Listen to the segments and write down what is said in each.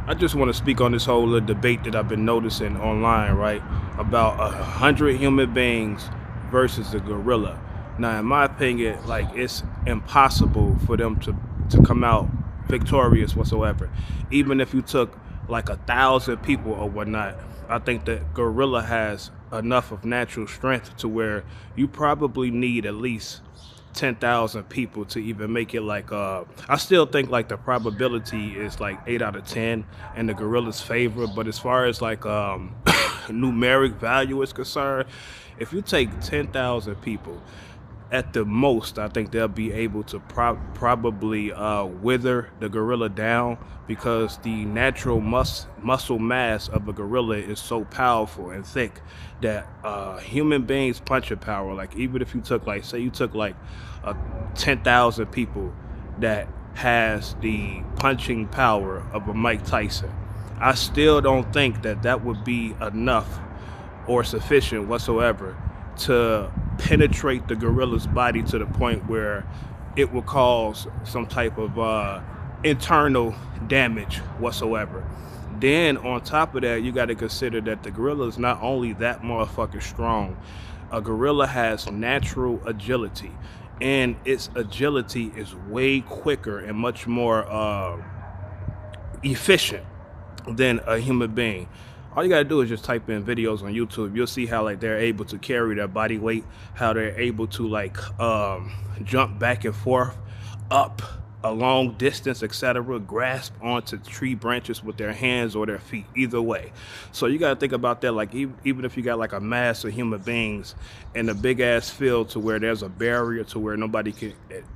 I just want to speak on this whole debate that I've been noticing online, right? About 100 human beings versus a gorilla. Now, in my opinion, like it's impossible for them to come out victorious whatsoever. Even if you took like 1,000 people or whatnot, I think that gorilla has enough of natural strength to where you probably need at least 10,000 people to even make it like I still think like the probability is like 8 out of 10 in the gorilla's favor, but as far as like numeric value is concerned, if you take 10,000 people at the most, I think they'll be able to probably wither the gorilla down because the natural muscle mass of a gorilla is so powerful and thick that human beings punching power, like even if you took like, say you took like 10,000 people that has the punching power of a Mike Tyson, I still don't think that that would be enough or sufficient whatsoever to penetrate the gorilla's body to the point where it will cause some type of internal damage whatsoever. Then on top of that, you got to consider that the gorilla is not only that motherfucking strong, a gorilla has natural agility, and its agility is way quicker and much more efficient than a human being. All you gotta do is just type in videos on YouTube. You'll see how like they're able to carry their body weight, how they're able to like jump back and forth, up a long distance, etc. Grasp onto tree branches with their hands or their feet, either way. So you gotta think about that. Like even if you got like a mass of human beings in a big ass field to where there's a barrier to where nobody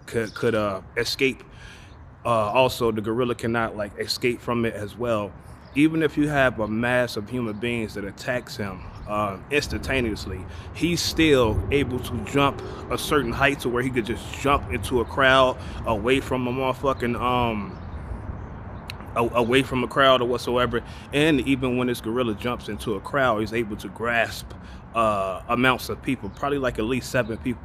could escape. Also, the gorilla cannot like escape from it as well. Even if you have a mass of human beings that attacks him instantaneously, he's still able to jump a certain height to where he could just jump into a crowd away from a motherfucking away from a crowd or whatsoever. And even when this gorilla jumps into a crowd, he's able to grasp amounts of people, probably like at least 7 people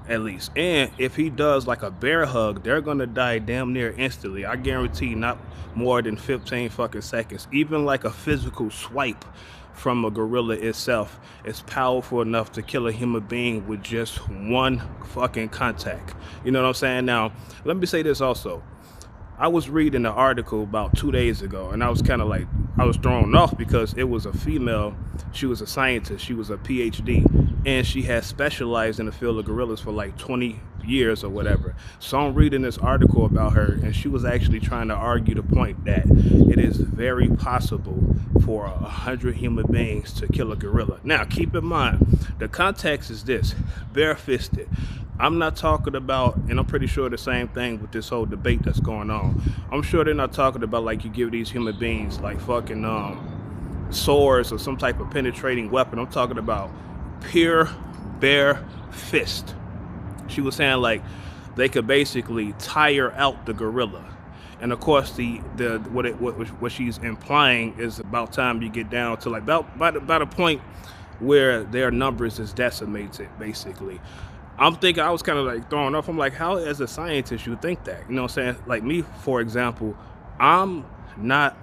at least. And if he does like a bear hug, they're gonna die damn near instantly. I guarantee not more than 15 fucking seconds. Even like a physical swipe from a gorilla itself is powerful enough to kill a human being with just one fucking contact. You know what I'm saying? Now, let me say this also. I was reading an article about 2 days ago, and I was kind of like, I was thrown off because it was a female. She was a scientist. She was a PhD, and she had specialized in the field of gorillas for like 20 years or whatever. So I'm reading this article about her, and she was actually trying to argue the point that it is very possible for 100 human beings to kill a gorilla. Now, keep in mind, the context is this: bare-fisted. I'm not talking about, and I'm pretty sure the same thing with this whole debate that's going on. I'm sure they're not talking about like you give these human beings like fucking swords or some type of penetrating weapon. I'm talking about pure bare fist. She was saying like they could basically tire out the gorilla. And of course, what she's implying is about time you get down to like about a point where their numbers is decimated, basically. I'm thinking, I was kind of like thrown off. I'm like, how as a scientist you think that? You know what I'm saying? Like me, for example, I'm not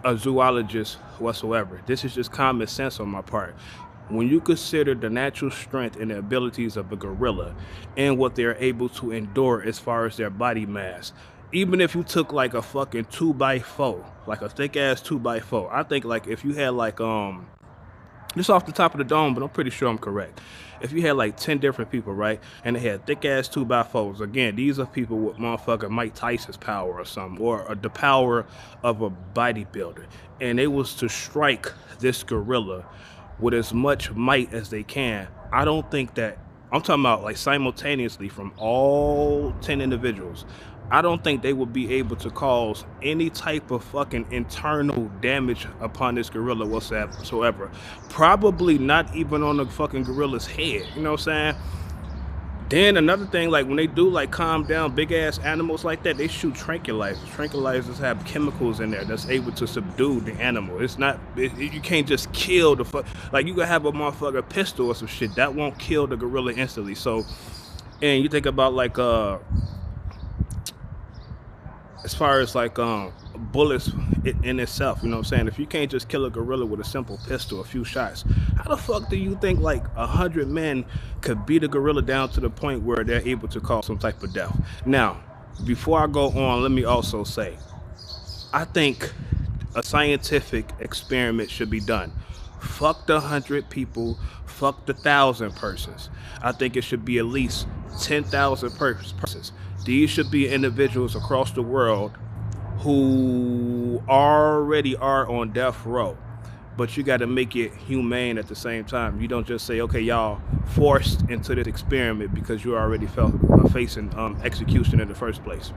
a zoologist whatsoever. This is just common sense on my part. When you consider the natural strength and the abilities of a gorilla and what they're able to endure as far as their body mass, even if you took like a fucking 2x4, like a thick ass 2x4, I think like if you had like just off the top of the dome, but I'm pretty sure I'm correct. If you had like 10 different people, right, and they had thick ass 2x4s, again, these are people with motherfucking Mike Tyson's power or something, or the power of a bodybuilder, and they was to strike this gorilla with as much might as they can. I don't think that, I'm talking about like simultaneously from all 10 individuals, I don't think they would be able to cause any type of fucking internal damage upon this gorilla whatsoever. Probably not even on the fucking gorilla's head. You know what I'm saying? Then another thing, like when they do like calm down big ass animals like that, they shoot tranquilizers. Tranquilizers have chemicals in there that's able to subdue the animal. It's not, you can't just kill the fuck. Like you could have a motherfucker pistol or some shit that won't kill the gorilla instantly. So, and you think about like as far as like bullets in itself, you know what I'm saying? If you can't just kill a gorilla with a simple pistol, a few shots, how the fuck do you think like 100 men could beat a gorilla down to the point where they're able to cause some type of death? Now, before I go on, let me also say I think a scientific experiment should be done. Fuck the 100 people, fuck the 1,000 persons. I think it should be at least 10,000 persons. These should be individuals across the world who already are on death row. But you got to make it humane at the same time. You don't just say, okay, y'all forced into this experiment because you already felt facing execution in the first place.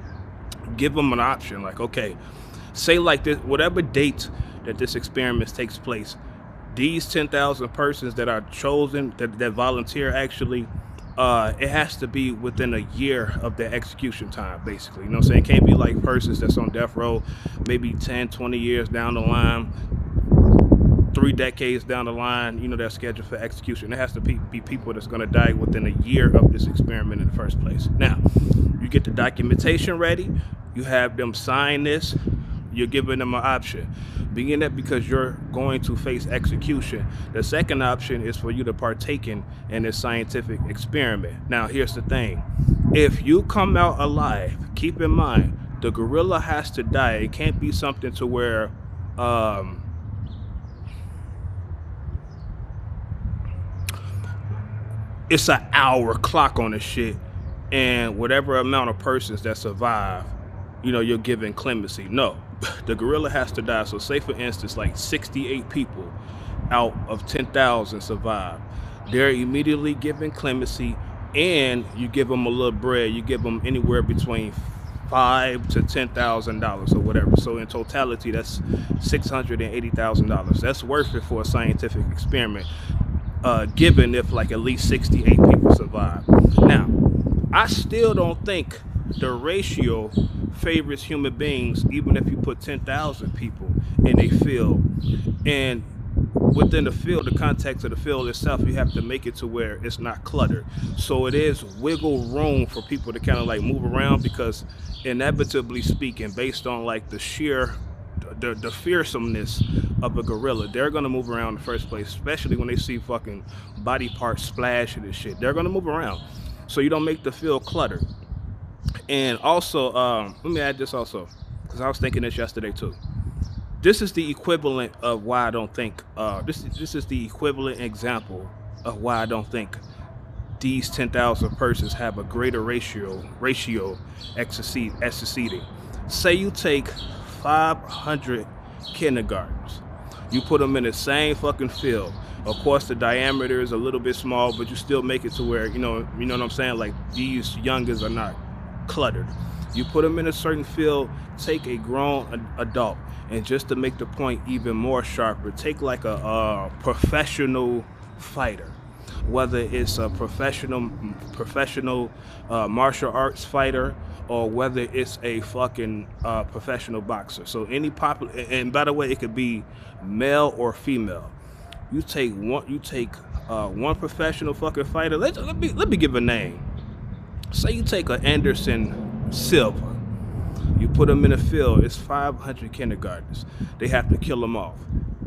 Give them an option, like, okay, say like this, whatever date that this experiment takes place, these 10,000 persons that are chosen, that volunteer actually, it has to be within a year of their execution time, basically. You know what I'm saying? It can't be like persons that's on death row maybe 10, 20 years down the line, 3 decades down the line, you know, they're scheduled for execution. It has to be people that's going to die within a year of this experiment in the first place. Now, you get the documentation ready, you have them sign this, you're giving them an option. Being that because you're going to face execution, the second option is for you to partake in this scientific experiment. Now, here's the thing. If you come out alive, keep in mind, the gorilla has to die. It can't be something to where it's an hour clock on the shit, and whatever amount of persons that survive, you know, you're giving clemency. No, the gorilla has to die. So say for instance, like 68 people out of 10,000 survive. They're immediately given clemency, and you give them a little bread. You give them anywhere between $5,000 to $10,000 or whatever. So in totality, that's $680,000. That's worth it for a scientific experiment, given if like at least 68 people survive. Now, I still don't think the ratio favors human beings, even if you put 10,000 people in a field. And within the field, the context of the field itself, you have to make it to where it's not cluttered. So it is wiggle room for people to kind of like move around, because inevitably speaking, based on like the sheer the fearsomeness of a gorilla, they're gonna move around in the first place, especially when they see fucking body parts splashing and shit. They're gonna move around, so you don't make the field cluttered. And also, let me add this also, because I was thinking this yesterday too. This is the equivalent of why I don't think this is the equivalent example of why I don't think these 10,000 persons have a greater ratio exceeding. Say you take 500 kindergartens, you put them in the same fucking field. Of course, the diameter is a little bit small, but you still make it to where you know what I'm saying. Like, these youngers are not cluttered. You put them in a certain field. Take a grown adult, and just to make the point even more sharper, take like a professional fighter, whether it's a professional martial arts fighter, or whether it's a fucking professional boxer. So any popular, and by the way, it could be male or female. You take one professional fucking fighter. Let me give a name. Say you take a Anderson Silva. You put them in a field. It's 500 kindergartens. They have to kill them off.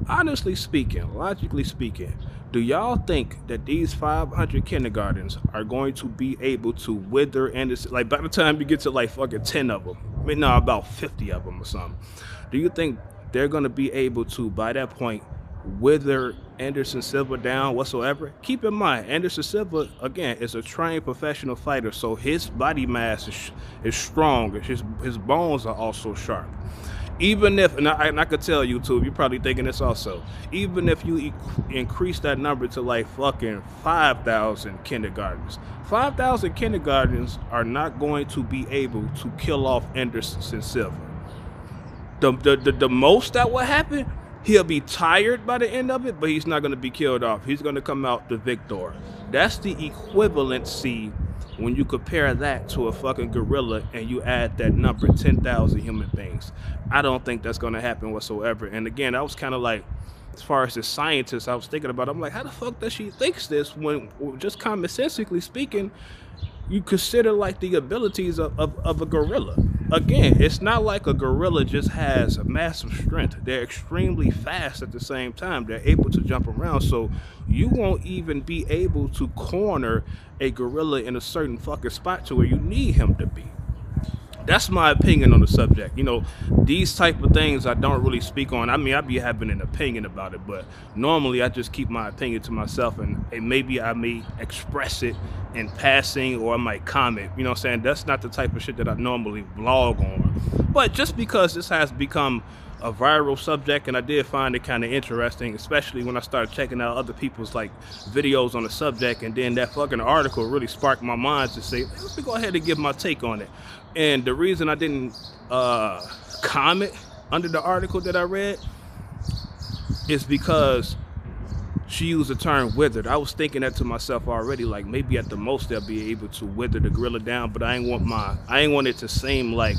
Honestly speaking, logically speaking, do y'all think that these 500 kindergartens are going to be able to wither Anderson? Like, by the time you get to like fucking 10 of them, I mean, no, about 50 of them or something. Do you think they're going to be able to, by that point, wither Anderson Silva down whatsoever? Keep in mind, Anderson Silva, again, is a trained professional fighter, so his body mass is strong. His bones are also sharp. Even if, and I could tell you too, you're probably thinking this also, even if you increase that number to like fucking 5,000 kindergartens, 5,000 kindergartens are not going to be able to kill off Anderson Silva. The most that will happen, he'll be tired by the end of it, but he's not going to be killed off. He's going to come out the victor. That's the equivalency when you compare that to a fucking gorilla and you add that number, 10,000 human beings. I don't think that's going to happen whatsoever. And again, I was kind of like, as far as the scientist, I was thinking about, I'm like, how the fuck does she think this when, just commonsensically speaking, you consider like the abilities of a gorilla? again, it's not like a gorilla just has a massive strength. They're extremely fast at the same time. They're able to jump around. So you won't even be able to corner a gorilla in a certain fucking spot to where you need him to be. That's my opinion on the subject. These type of things I don't really speak on. I mean, I be having an opinion about it, but normally I just keep my opinion to myself, and maybe I may express it in passing, or I might comment. You know what I'm saying? That's not the type of shit that I normally vlog on. But just because this has become a viral subject, and I did find it kind of interesting, especially when I started checking out other people's like videos on the subject, and then that fucking article really sparked my mind to say, let me go ahead and give my take on it. And the reason I didn't comment under the article that I read is because she used the term withered. I was thinking that to myself already, like maybe at the most they'll be able to wither the gorilla down, but I ain't want it to seem like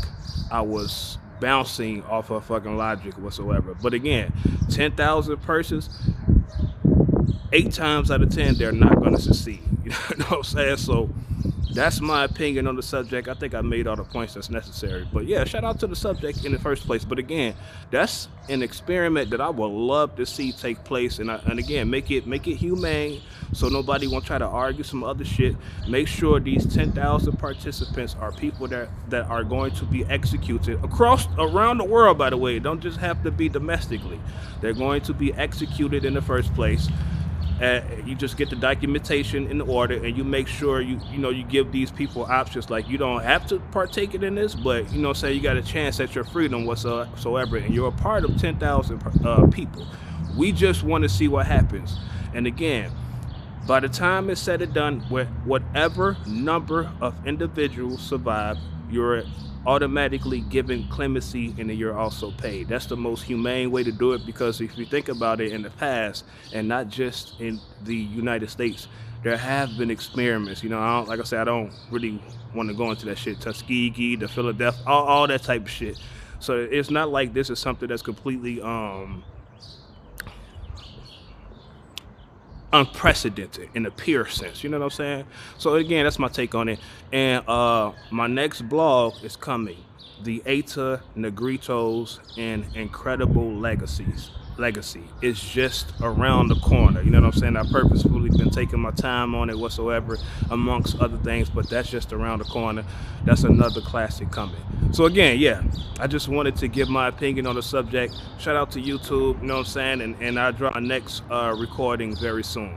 I was bouncing off of fucking logic whatsoever. But again, 10,000 persons, 8 times out of 10 they're not going to succeed. You know what I'm saying? So that's my opinion on the subject. I think I made all the points that's necessary. But yeah, shout out to the subject in the first place. But again, that's an experiment that I would love to see take place. And again, make it humane, so nobody won't try to argue some other shit. Make sure these 10,000 participants are people that are going to be executed around the world. By the way, don't just have to be domestically. They're going to be executed in the first place. You just get the documentation in order, and you make sure you give these people options. Like, you don't have to partake in this, but say you got a chance at your freedom whatsoever, and you're a part of 10,000 people. We just want to see what happens. And again, by the time it's said and done, whatever number of individuals survive, you're automatically given clemency, and then you're also paid. That's the most humane way to do it, because if you think about it, in the past, and not just in the United States, there have been experiments. Like I said, I don't really want to go into that shit. Tuskegee, the Philadelphia, all that type of shit. So it's not like this is something that's completely unprecedented in a pure sense. You know what I'm saying? So again, that's my take on it. And my next blog is coming: the Eta Negritos and Incredible Legacy is just around the corner. You know what I'm saying? I purposefully been taking my time on it whatsoever, amongst other things, but that's just around the corner. That's another classic coming. So again, yeah, I just wanted to give my opinion on the subject. Shout out to YouTube, you know what I'm saying? And I'll drop my next recording very soon.